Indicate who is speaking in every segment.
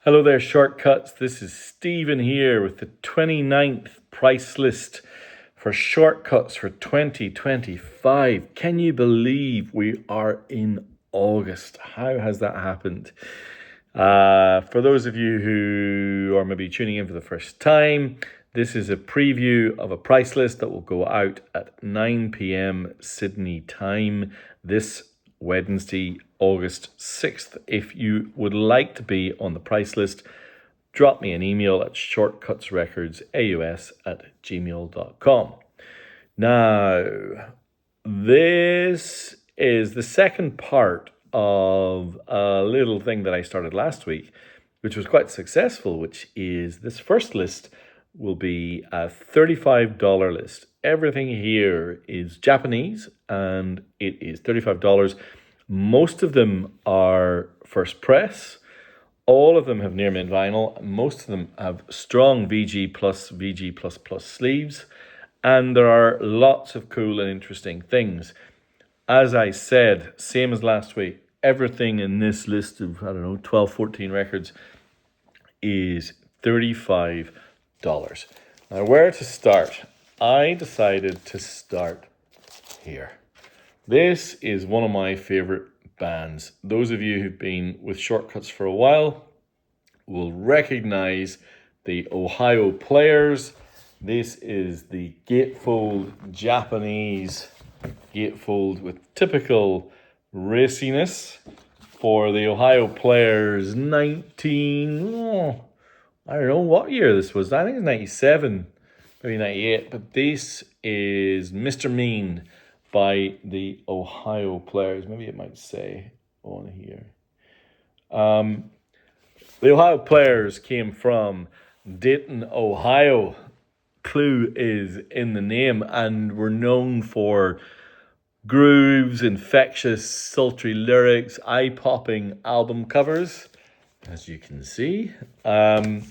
Speaker 1: Hello there, Shortcuts. This is Stephen here with the 29th price list for Shortcuts for 2025. Can you believe we are in August? How has that happened? For those of you who are maybe tuning in for the first time, this is a preview of a price list that will go out at 9 p.m. Sydney time this Wednesday, August 6th. If you would like to be on the price list, drop me an email at shortcutsrecordsaus@gmail.com. Now, this is the second part of a little thing that I started last week, which was quite successful, which is this first list will be a $35 list. Everything here is Japanese and it is $35. Most of them are first press. All of them have near mint vinyl. Most of them have strong VG plus sleeves. And there are lots of cool and interesting things. As I said, same as last week, everything in this list of, 12, 14 records is $35. Now, where to start? I decided to start here. This is one of my favorite bands. Those of you who've been with Shortcuts for a while will recognize the Ohio Players. This is the gatefold Japanese gatefold with typical raciness for the Ohio Players I don't know what year this was. I think it's 97, maybe 98. But this is Mr. Mean by the Ohio Players. Maybe it might say on here. The Ohio Players came from Dayton, Ohio. Clue is in the name, and were known for grooves, infectious, sultry lyrics, eye-popping album covers, as you can see. And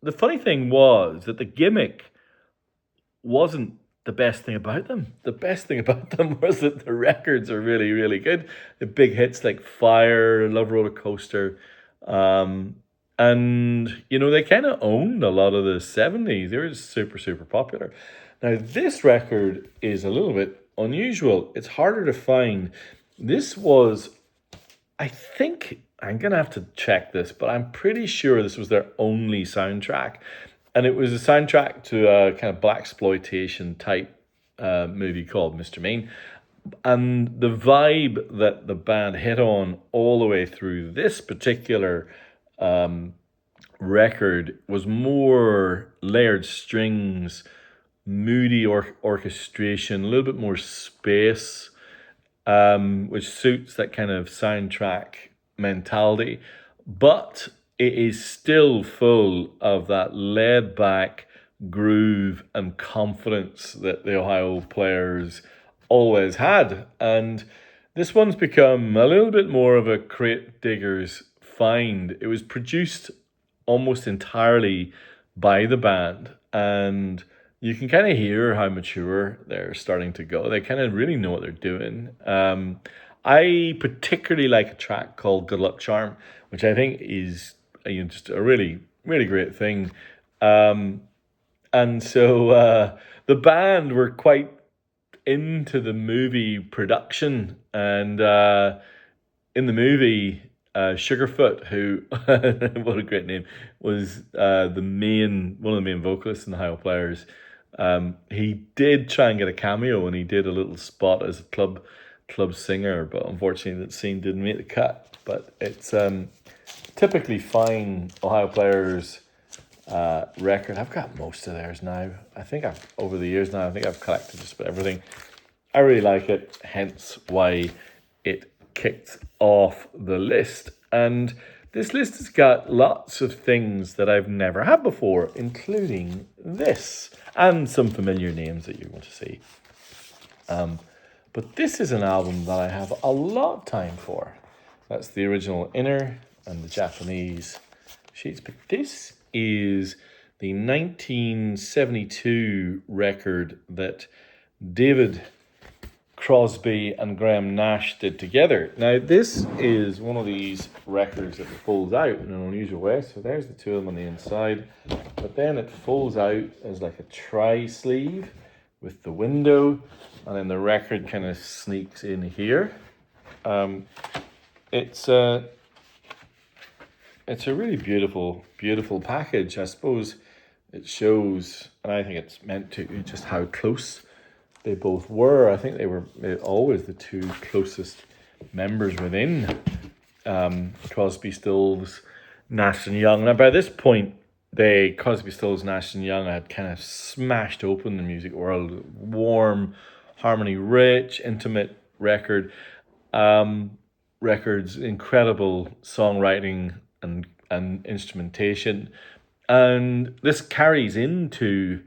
Speaker 1: the funny thing was that the gimmick wasn't the best thing about them. The best thing about them was that the records are really, really good. The big hits like Fire, Love Roller Coaster. And, they kind of owned a lot of the 70s. They were super, super popular. Now, this record is a little bit unusual. It's harder to find. This was, I think, I'm going to have to check this, but I'm pretty sure this was their only soundtrack. And it was a soundtrack to a kind of blaxploitation type movie called Mr. Mean. And the vibe that the band hit on all the way through this particular record was more layered strings, moody orchestration, a little bit more space, which suits that kind of soundtrack mentality. But it is still full of that laid-back groove and confidence that the Ohio Players always had. And this one's become a little bit more of a crate digger's find. It was produced almost entirely by the band, and you can kind of hear how mature they're starting to go. They kind of really know what they're doing. I particularly like a track called Good Luck Charm, which I think is just a really, really great thing. And so the band were quite into the movie production. And in the movie, Sugarfoot, who, what a great name, was one of the main vocalists in the Ohio Players. He did try and get a cameo, and he did a little spot as a club singer, but unfortunately that scene didn't make the cut. But it's typically fine Ohio Players record. I've got most of theirs now. Over the years now, I've collected just about everything. I really like it, hence why it kicked off the list. And this list has got lots of things that I've never had before, including this, and some familiar names that you want to see. But this is an album that I have a lot of time for. That's the original inner and the Japanese sheets. But this is the 1972 record that David Crosby and Graham Nash did together. Now, this is one of these records that folds out in an unusual way. So there's the two of them on the inside. But then it folds out as like a tri-sleeve with the window. And then the record kind of sneaks in here. It's a really beautiful, beautiful package. I suppose it shows, and I think it's meant to, just how close they both were. I think they were always the two closest members within Crosby, Stills, Nash and Young. Now by this point, Crosby, Stills, Nash and Young had kind of smashed open the music world. Warm, harmony-rich, intimate record. Records, incredible songwriting and instrumentation. And this carries into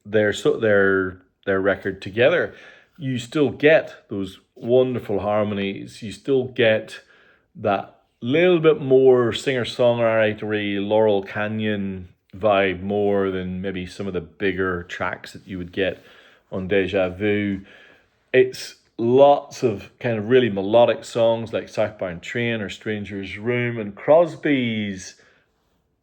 Speaker 1: their record together. You still get those wonderful harmonies. You still get that little bit more singer-songwritery Laurel Canyon vibe more than maybe some of the bigger tracks that you would get on Deja Vu. It's lots of kind of really melodic songs like Southbound Train or Stranger's Room, and Crosby's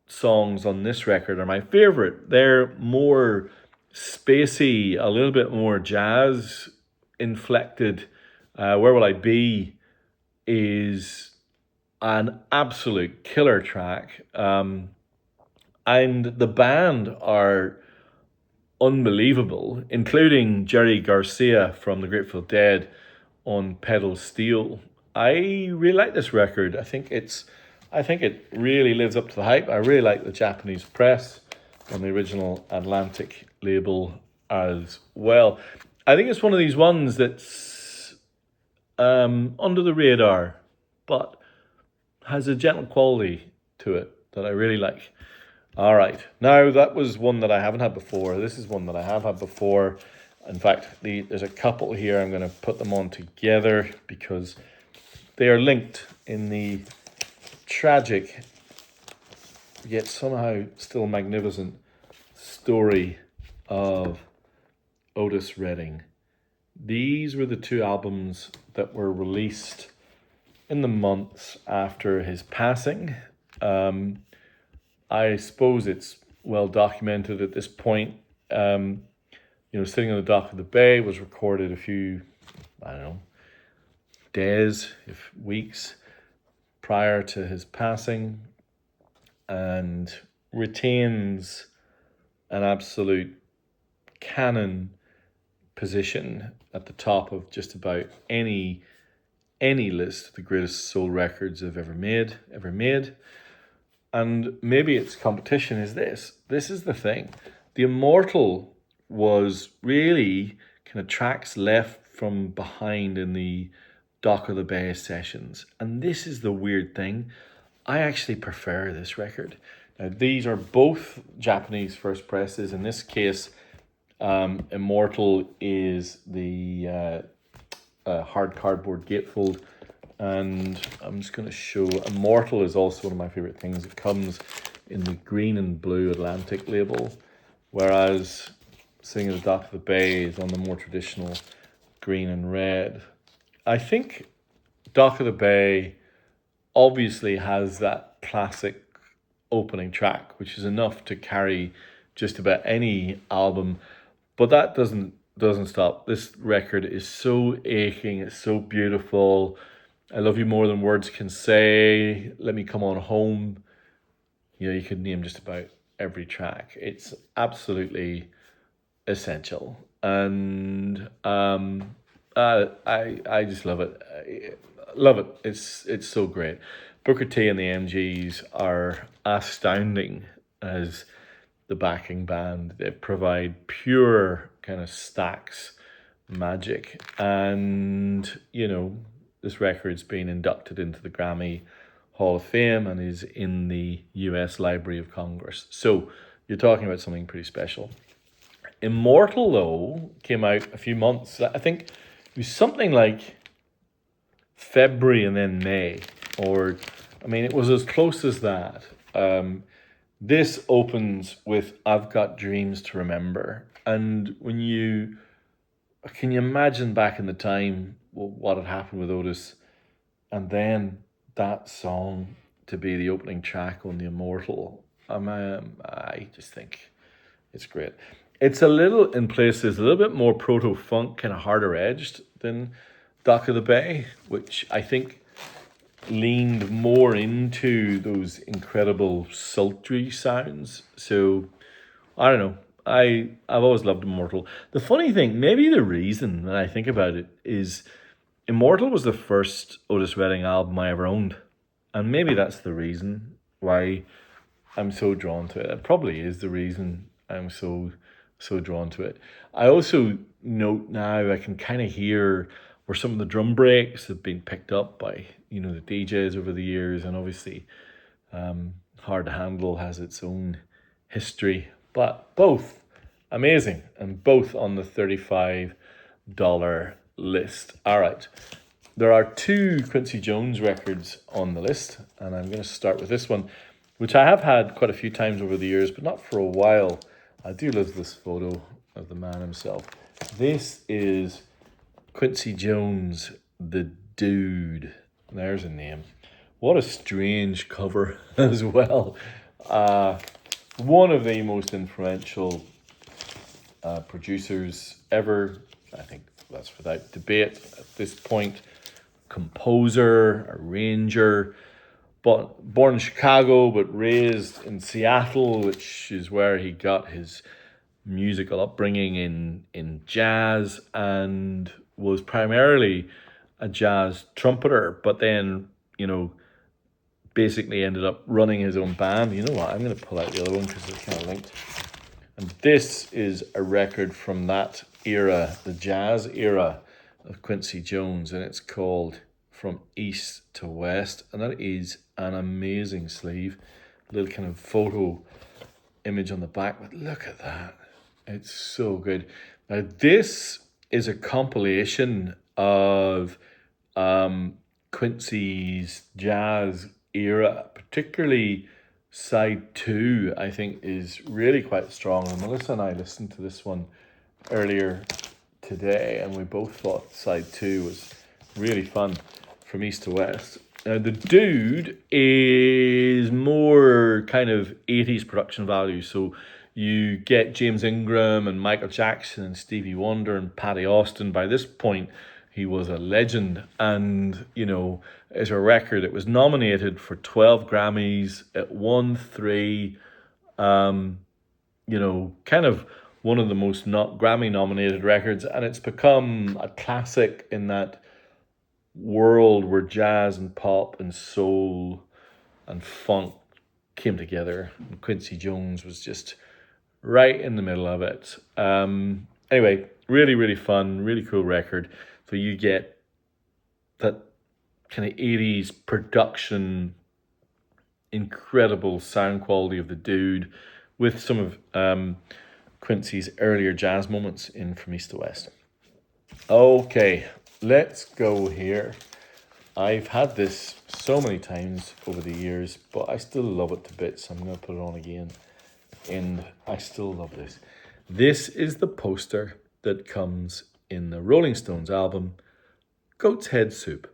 Speaker 1: songs on this record are my favorite. They're more spacey, a little bit more jazz inflected. Where Will I Be is an absolute killer track. And the band are unbelievable, including Jerry Garcia from the Grateful Dead on pedal steel. I really like this record. I think it really lives up to the hype. I really like the Japanese press on the original Atlantic label as well. I think it's one of these ones that's under the radar, but has a gentle quality to it that I really like. All right, now that was one that I haven't had before. This is one that I have had before. In fact, there's a couple here. I'm going to put them on together because they are linked in the tragic yet somehow still magnificent story of Otis Redding. These were the two albums that were released in the months after his passing. I suppose it's well documented at this point. Sitting on the dock of the bay was recorded a few, days, if weeks prior to his passing, and retains an absolute canon position at the top of just about any list of the greatest soul records I've ever made. And maybe its competition is this. This is the thing. The Immortal was really kind of tracks left from behind in the Dock of the Bay sessions. And this is the weird thing. I actually prefer this record. Now, these are both Japanese first presses. In this case, Immortal is the hard cardboard gatefold. And I'm just going to show, Immortal is also one of my favorite things. It comes in the green and blue Atlantic label, whereas Singing at the Dock of the Bay is on the more traditional green and red. I think Dock of the Bay obviously has that classic opening track, which is enough to carry just about any album, but that doesn't stop. This record is so aching, it's so beautiful. I Love You More Than Words Can Say, Let Me Come On Home. You could name just about every track. It's absolutely essential. And I just love it. Love it. It's so great. Booker T and the MGs are astounding as the backing band. They provide pure kind of Stax magic. And, this record's been inducted into the Grammy Hall of Fame and is in the US Library of Congress. So you're talking about something pretty special. Immortal, though, came out a few months. I think it was something like February and then May. It was as close as that. This opens with I've Got Dreams to Remember. And when you can you imagine back in the time what had happened with Otis, and then that song to be the opening track on the Immortal? I just think it's great. It's a little, in places, a little bit more proto funk, kind of harder edged than Dock of the Bay, which I think leaned more into those incredible sultry sounds. So I don't know. I've always loved Immortal. The funny thing, maybe the reason that I think about it is Immortal was the first Otis Redding album I ever owned, and maybe that's the reason why I'm so drawn to it. It probably is the reason I'm so drawn to it. I also note now I can kind of hear where some of the drum breaks have been picked up by the DJs over the years, and obviously Hard to Handle has its own history, but both amazing and both on the $35 list. All right. There are two Quincy Jones records on the list, and I'm going to start with this one, which I have had quite a few times over the years, but not for a while. I do love this photo of the man himself. This is Quincy Jones, the Dude. There's a name. What a strange cover as well. One of the most influential producers ever. I think that's without debate at this point. Composer, arranger, but born in Chicago but raised in Seattle, which is where he got his musical upbringing in jazz, and was primarily a jazz trumpeter, but then basically ended up running his own band. You know what? I'm going to pull out the other one because it's kind of linked. And this is a record from that era, the jazz era of Quincy Jones, and it's called From East to West, and that is an amazing sleeve. A little kind of photo image on the back, but look at that. It's so good. Now, this is a compilation of Quincy's jazz era, particularly side 2, I think, is really quite strong. And Melissa and I listened to this one earlier today, and we both thought side 2 was really fun, From East to West. Now, the Dude is more kind of 80s production value. So you get James Ingram and Michael Jackson and Stevie Wonder and Patty Austin. By this point, he was a legend, and it's a record. It was nominated for 12 Grammys. It won 3. Kind of one of the most Grammy nominated records, and it's become a classic in that world where jazz and pop and soul and funk came together. And Quincy Jones was just right in the middle of it. Anyway, really, really fun, really cool record. So you get that kind of 80s production, incredible sound quality of the Dude, with some of Quincy's earlier jazz moments in From East to West. Okay, let's go here. I've had this so many times over the years, but I still love it to bits. I'm going to put it on again, and I still love this. This is the poster that comes in the Rolling Stones album, Goat's Head Soup.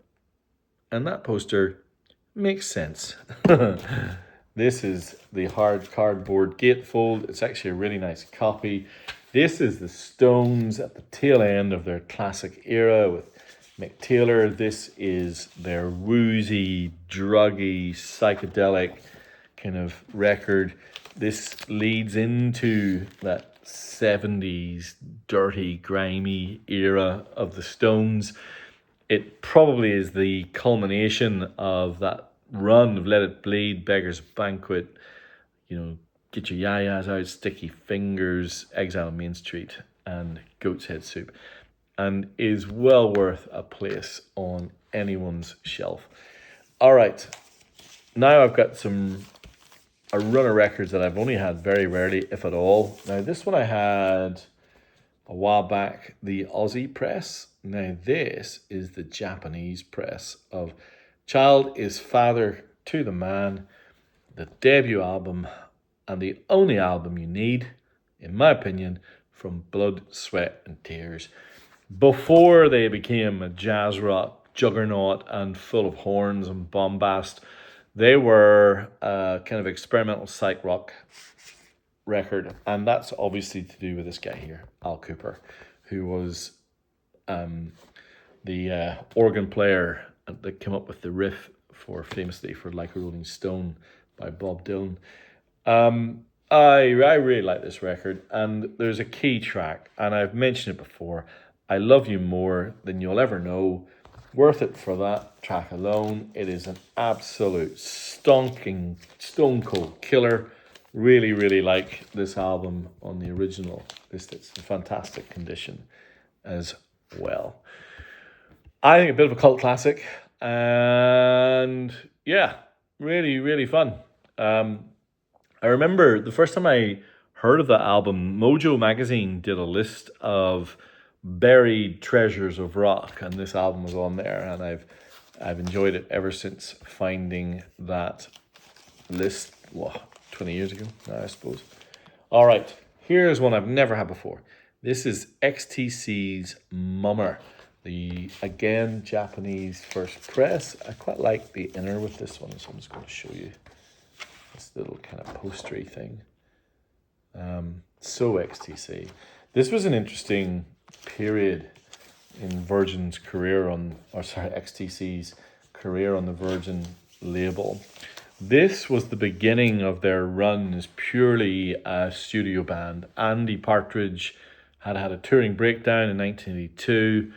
Speaker 1: And that poster makes sense. This is the hard cardboard gatefold. It's actually a really nice copy. This is the Stones at the tail end of their classic era with Mick Taylor. This is their woozy, druggy, psychedelic kind of record. This leads into that 70s dirty, grimy era of the Stones. It probably is the culmination of that run of Let It Bleed, Beggar's Banquet, Get Your Yayas Out, Sticky Fingers, Exile on Main Street, and Goat's Head Soup, and is well worth a place on anyone's shelf. All right, now I've got a run of records that I've only had very rarely, if at all. Now, this one I had a while back, the Aussie press. Now, this is the Japanese press of Child is Father to the Man, the debut album, and the only album you need, in my opinion, from Blood, Sweat, and Tears. Before they became a jazz rock juggernaut and full of horns and bombast, they were a kind of experimental psych rock record, and that's obviously to do with this guy here, Al Cooper, who was the organ player that came up with the riff famously for "Like a Rolling Stone" by Bob Dylan. I really like this record, and there's a key track, and I've mentioned it before. I Love You More Than You'll Ever Know. Worth it for that track alone. It is an absolute stonking, stone cold killer. Really, really like this album on the original. It's in fantastic condition as well. I think a bit of a cult classic, and yeah, really, really fun. I remember the first time I heard of the album, Mojo Magazine did a list of buried treasures of rock, and this album was on there, and I've enjoyed it ever since finding that list. 20 years ago now, I suppose. All right, here's one I've never had before. This is XTC's Mummer, the again Japanese first press. I quite like the inner with this one, so I'm just going to show you this little kind of postery thing. So XTC. This was an interesting period in Virgin's career XTC's career on the Virgin label. This was the beginning of their run as purely a studio band. Andy Partridge had a touring breakdown in 1982,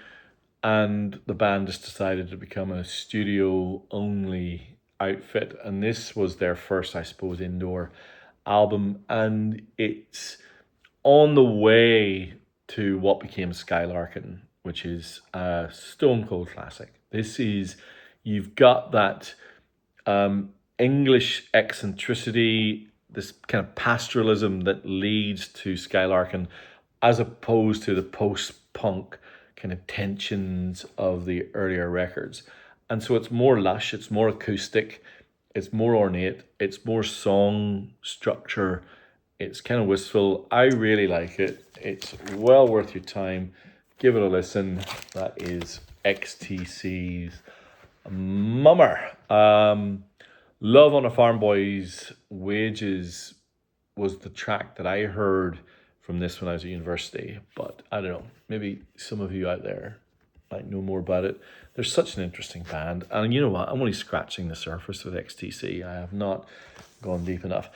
Speaker 1: and the band just decided to become a studio-only outfit. And this was their first, I suppose, indoor album, and it's on the way to what became Skylarkin, which is a stone cold classic. You've got that English eccentricity, this kind of pastoralism that leads to Skylarkin, as opposed to the post-punk kind of tensions of the earlier records. And so it's more lush, it's more acoustic, it's more ornate, it's more song structure, it's kind of wistful. I really like it. It's well worth your time. Give it a listen. That is XTC's Mummer. Love on a Farm Boy's Wages was the track that I heard from this when I was at university. But I don't know, maybe some of you out there might know more about it. They're such an interesting band. And you know what? I'm only scratching the surface with XTC. I have not gone deep enough.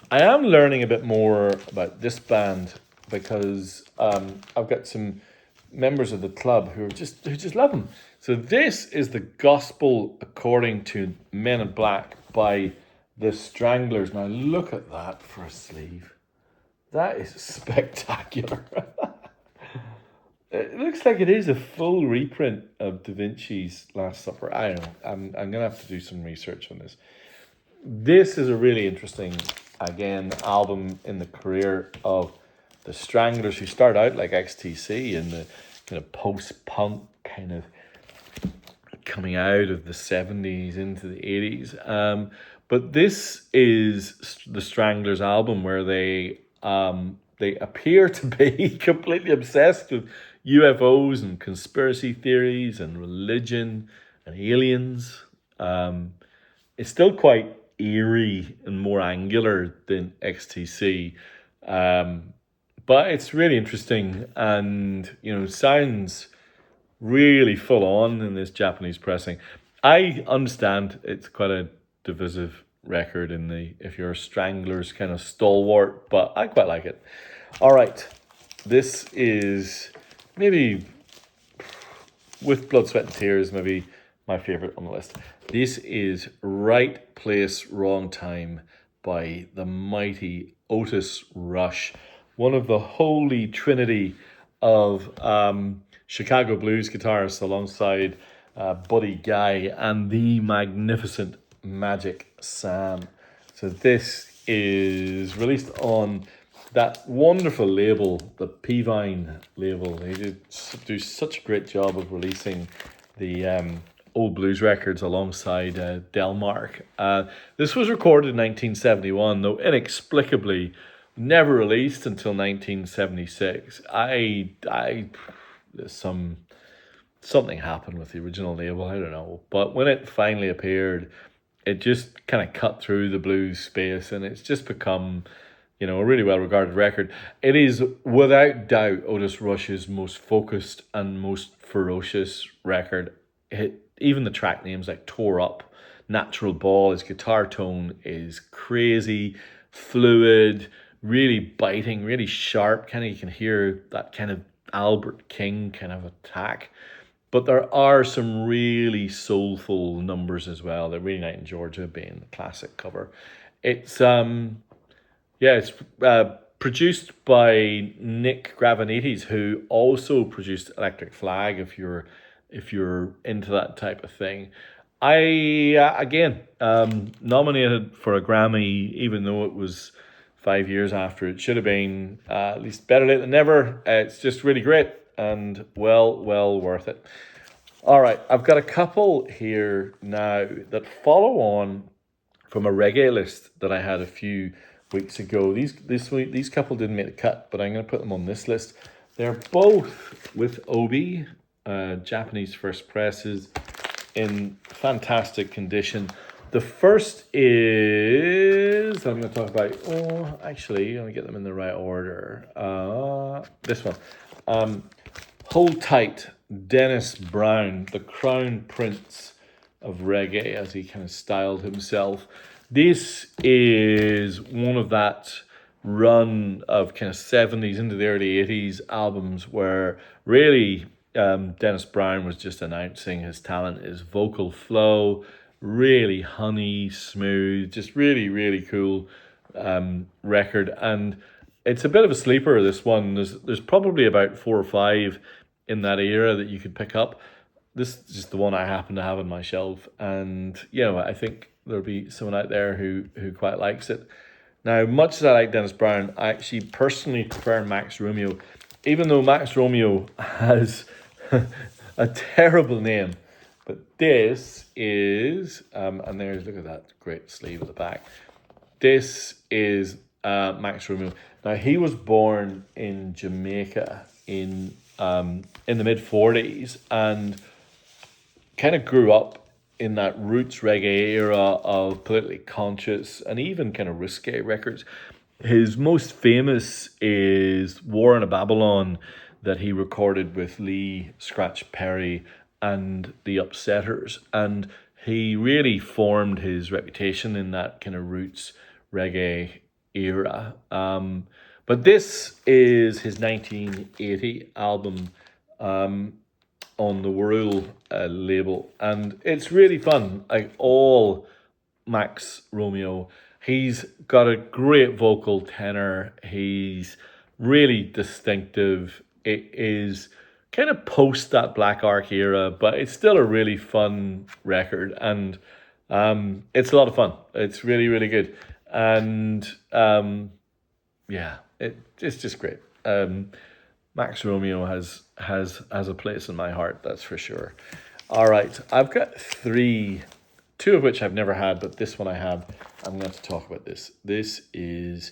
Speaker 1: I am learning a bit more about this band because I've got some members of the club who just love them. So this is the Gospel According to Men in Black by the Stranglers. Now look at that for a sleeve. That is spectacular. It looks like it is a full reprint of Da Vinci's Last Supper. I don't know. I'm gonna have to do some research on this. This is a really interesting, again, album in the career of the Stranglers, who start out like XTC in the kind of post-punk kind of coming out of the 70s into the 80s. But this is the Stranglers album where they appear to be completely obsessed with UFOs and conspiracy theories and religion and aliens. It's still quite eerie and more angular than XTC. But it's really interesting and, sounds really full on in this Japanese pressing. I understand it's quite a divisive record if you're a Stranglers kind of stalwart, but I quite like it. All right, this is maybe, with Blood, Sweat and Tears, maybe my favorite on the list. This is Right Place, Wrong Time by the mighty Otis Rush, one of the holy trinity of Chicago blues guitarists alongside Buddy Guy and the magnificent Magic Sam. So this is released on that wonderful label, the Peavine label. They do such a great job of releasing the old blues records alongside Delmark. This was recorded in 1971, though inexplicably never released until 1976. something happened with the original label, I don't know. But when it finally appeared, it just kind of cut through the blues space, and it's just become, a really well-regarded record. It is, without doubt, Otis Rush's most focused and most ferocious record. Even the track names like Tore Up, Natural Ball, his guitar tone is crazy, fluid, really biting, really sharp. Kind of, you can hear that kind of Albert King kind of attack. But there are some really soulful numbers as well. The Rainy Night in Georgia being the classic cover. It's produced by Nick Gravenites, who also produced Electric Flag. If you're into that type of thing, I again nominated for a Grammy, even though it was 5 years after it should have been. At least better late than never. It's just really great and well worth it. All right, I've got a couple here now that follow on from a reggae list that I had a few weeks ago. These couple didn't make the cut, but I'm going to put them on this list. They're both with Obi, Japanese first presses, in fantastic condition. The first is, I'm going to talk about, actually, I'm going to get them in the right order. This one. Hold Tight, Dennis Brown, the crown prince of reggae, as he kind of styled himself. This is one of that run of kind of 70s into the early 80s albums where really Dennis Brown was just announcing his talent, his vocal flow, really honey, smooth, just really, really cool record. And it's a bit of a sleeper, this one. There's probably about 4 or 5 in that era that you could pick up. This is just the one I happen to have on my shelf. And, I think there'll be someone out there who quite likes it. Now, much as I like Dennis Brown, I actually personally prefer Max Romeo, even though Max Romeo has a terrible name. But this is, and there's, look at that great sleeve at the back. This is Max Romeo. Now, he was born in Jamaica in the mid-40s and kind of grew up in that roots reggae era of politically conscious and even kind of risque records. His most famous is War in a Babylon, that he recorded with Lee Scratch Perry and the Upsetters. And he really formed his reputation in that kind of roots reggae era. But this is his 1980 album on the World label, and it's really fun. Like all Max Romeo, he's got a great vocal tenor. He's really distinctive. It is kind of post that Black Ark era, but it's still a really fun record, and it's a lot of fun. It's really, really good, and it's just great. Max Romeo has a place in my heart, that's for sure. All right, I've got 3, 2 of which I've never had, but this one I have. I'm going to talk about this. This is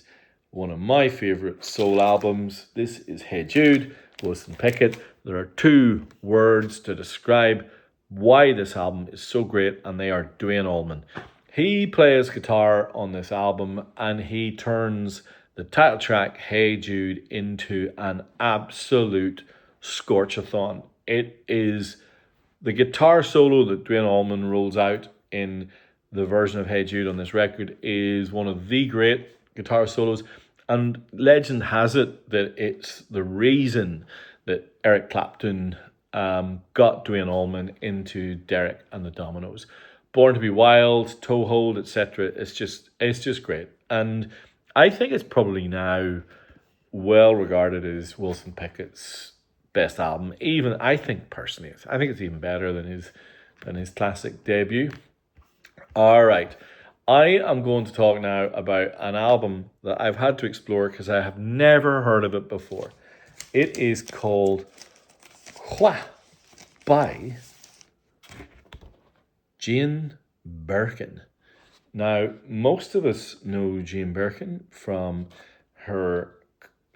Speaker 1: one of my favorite soul albums. This is Hey Jude, Wilson Pickett. There are 2 words to describe why this album is so great, and they are Duane Allman. He plays guitar on this album, and he turns the title track, Hey Jude, into an absolute scorchathon. It is the guitar solo that Duane Allman rolls out in the version of Hey Jude on this record is one of the great guitar solos. And legend has it that it's the reason that Eric Clapton got Duane Allman into Derek and the Dominoes. Born to be Wild, Toehold, etc. It's just great. And I think it's probably now well regarded as Wilson Pickett's best album. Even I think it's even better than his classic debut. All right, I am going to talk now about an album that I've had to explore because I have never heard of it before. It is called Quoi by Jane Birkin. Now, most of us know Jane Birkin from her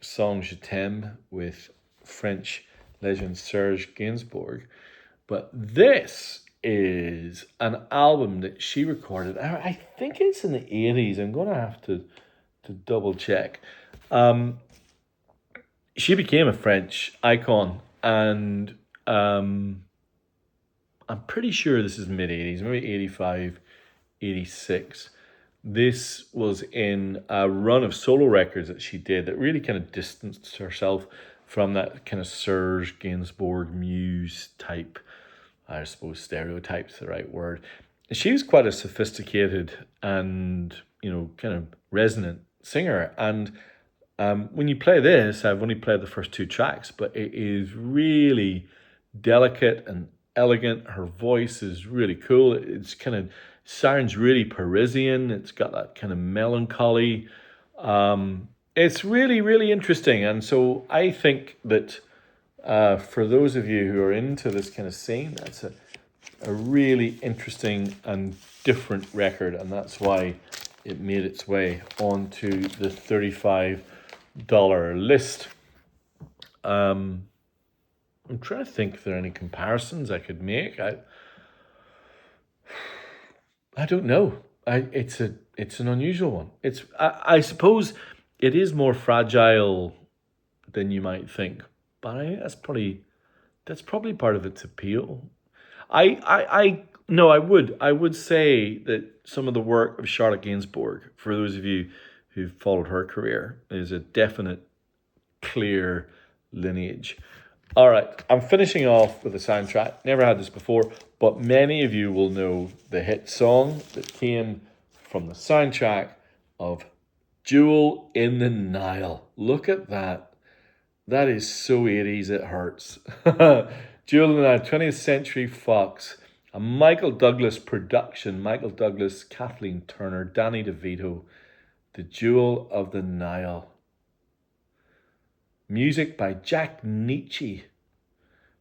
Speaker 1: song Je t'aime with French legend Serge Gainsbourg. But this is an album that she recorded. I think it's in the 80s. I'm going to have to double check. She became a French icon, and I'm pretty sure this is mid 80s, maybe 85, 86. This was in a run of solo records that she did that really kind of distanced herself from that kind of Serge Gainsbourg muse type, I suppose stereotype's the right word. She was quite a sophisticated and, kind of resonant singer. And when you play this, I've only played the first two tracks, but it is really delicate and elegant. Her voice is really cool. It's kind of sounds really Parisian. It's got that kind of melancholy. It's really, really interesting. And so I think that for those of you who are into this kind of scene, that's a really interesting and different record. And that's why it made its way onto the $35 list. I'm trying to think if there are any comparisons I could make. I don't know. It's an unusual one. I suppose it is more fragile than you might think, but that's probably part of its appeal. I would say that some of the work of Charlotte Gainsbourg, for those of you who've followed her career, is a definite, clear lineage. All right, I'm finishing off with a soundtrack. Never had this before, but many of you will know the hit song that came from the soundtrack of Jewel in the Nile. Look at that. That is so 80s it hurts. Jewel in the Nile, 20th Century Fox, a Michael Douglas production. Michael Douglas, Kathleen Turner, Danny DeVito, The Jewel of the Nile. Music by Jack Nietzsche,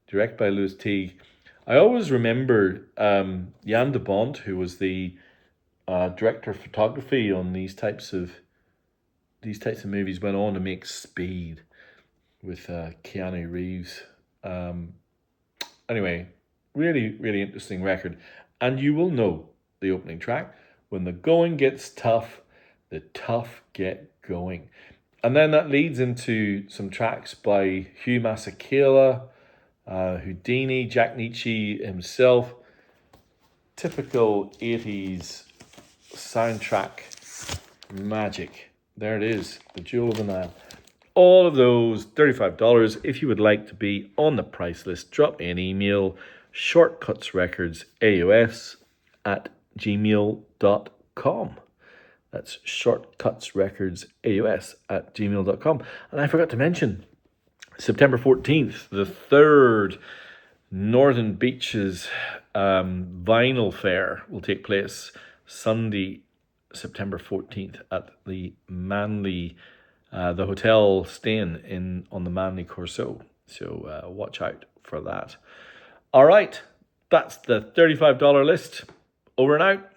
Speaker 1: directed by Louis Teague. I always remember Jan de Bont, who was the director of photography on these types of movies, went on to make Speed with Keanu Reeves. Anyway, really, really interesting record. And you will know the opening track. When the going gets tough, the tough get going. And then that leads into some tracks by Hugh Masekela, Houdini, Jack Nietzsche himself. Typical 80s soundtrack magic. There it is, The Jewel of the Nile. All of those, $35. If you would like to be on the price list, drop me an email, shortcutsrecords@gmail.com. That's shortcutsrecordsaus@gmail.com. And I forgot to mention, September 14th, the third Northern Beaches Vinyl Fair will take place Sunday, September 14th at the Manly, the hotel staying on the Manly Corso. So watch out for that. All right, that's the $35 list. Over and out.